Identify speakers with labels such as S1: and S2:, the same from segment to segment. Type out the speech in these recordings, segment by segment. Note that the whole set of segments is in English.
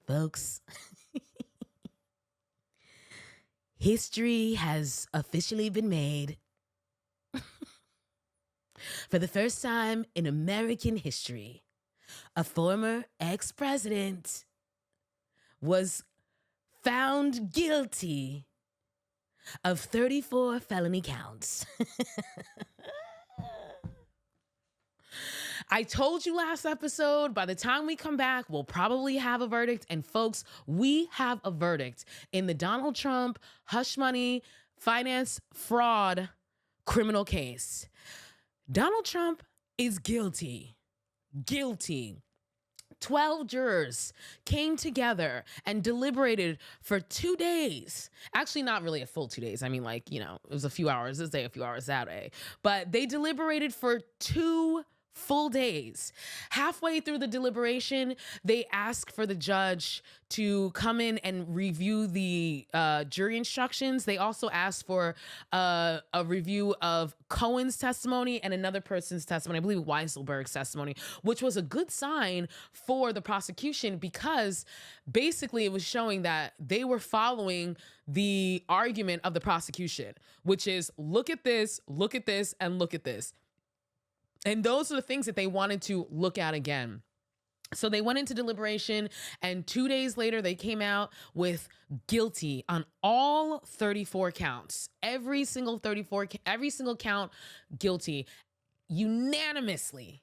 S1: Folks, history has officially been made. For the first time in American history, a former ex-president was found guilty of 34 felony counts. I told you last episode, by the time we come back, we'll probably have a verdict. And folks, we have a verdict in the Donald Trump hush money finance fraud criminal case. Donald Trump is guilty. Guilty. 12 jurors came together and deliberated for 2 days. Actually, not really a full 2 days. I mean, it was a few hours this day, a few hours that day. But they deliberated for 2 full days. Halfway through the deliberation, they asked for the judge to come in and review the jury instructions. They also asked for a review of Cohen's testimony and another person's testimony, I believe Weisselberg's testimony, which was a good sign for the prosecution because basically it was showing that they were following the argument of the prosecution, which is look at this, and look at this. And those are the things that they wanted to look at again. So they went into deliberation, and 2 days later, they came out with guilty on all 34 counts. Every single count guilty, unanimously.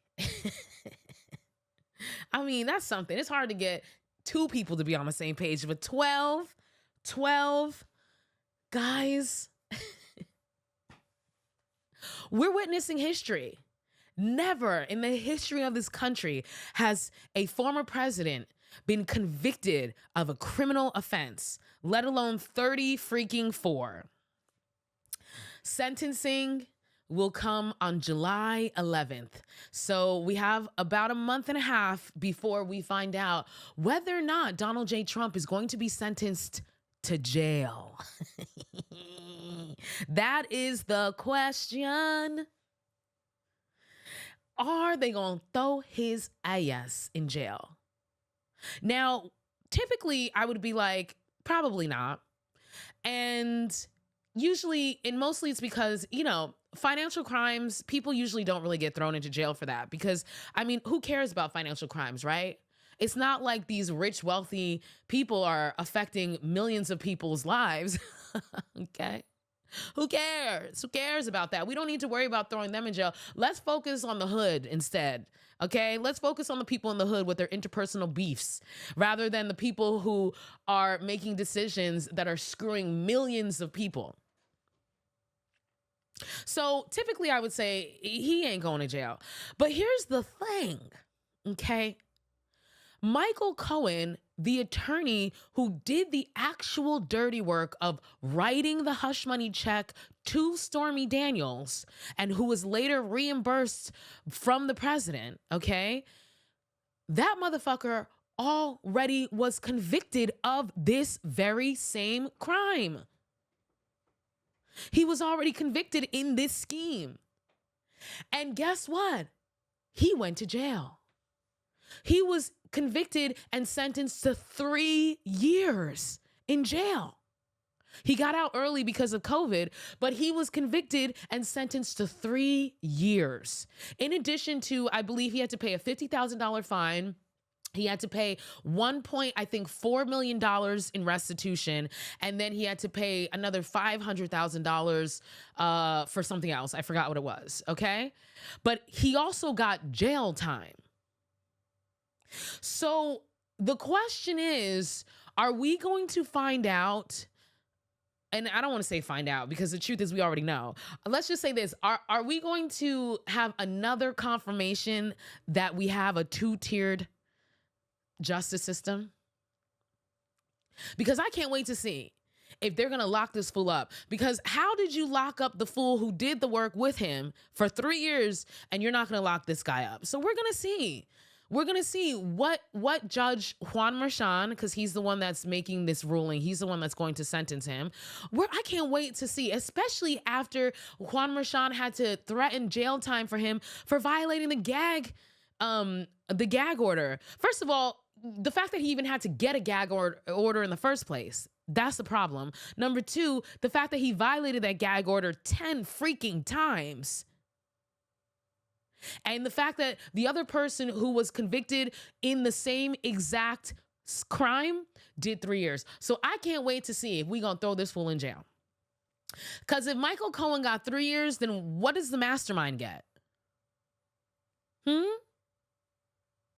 S1: I mean, that's something. It's hard to get 2 people to be on the same page, but 12 guys. We're witnessing history. Never in the history of this country has a former president been convicted of a criminal offense, let alone 34. Sentencing will come on July 11th. So we have about a month and a half before we find out whether or not Donald J. Trump is going to be sentenced to jail. That is the question. Are they going to throw his ass in jail? Now, typically I would be like, probably not. And usually, and mostly it's because, financial crimes, people usually don't really get thrown into jail for that because, who cares about financial crimes, right? It's not like these rich, wealthy people are affecting millions of people's lives. Okay. Who cares? Who cares about that? We don't need to worry about throwing them in jail. Let's focus on the hood instead. Okay. Let's focus on the people in the hood with their interpersonal beefs rather than the people who are making decisions that are screwing millions of people. So typically I would say he ain't going to jail. But here's the thing. Okay. Michael Cohen, the attorney who did the actual dirty work of writing the hush money check to Stormy Daniels and who was later reimbursed from the president, okay? That motherfucker already was convicted of this very same crime. He was already convicted in this scheme. And guess what? He went to jail. He was convicted and sentenced to 3 years in jail. He got out early because of COVID, but he was convicted and sentenced to 3 years. In addition to, I believe he had to pay a $50,000 fine. He had to pay $1.4 million in restitution. And then he had to pay another $500,000 for something else. I forgot what it was. Okay. But he also got jail time. So the question is, are we going to find out? And I don't want to say find out because the truth is we already know. Let's just say this. Are we going to have another confirmation that we have a 2-tiered justice system? Because I can't wait to see if they're going to lock this fool up. Because how did you lock up the fool who did the work with him for 3 years and you're not going to lock this guy up? So we're going to see. We're going to see what Judge Juan Merchan, because he's the one that's making this ruling. He's the one that's going to sentence him. I can't wait to see, especially after Juan Merchan had to threaten jail time for him for violating the gag order. First of all, the fact that he even had to get a order in the first place, that's the problem. Number two, the fact that he violated that gag order 10 freaking times. And the fact that the other person who was convicted in the same exact crime did 3 years. So I can't wait to see if we gonna throw this fool in jail. Because if Michael Cohen got 3 years, then what does the mastermind get?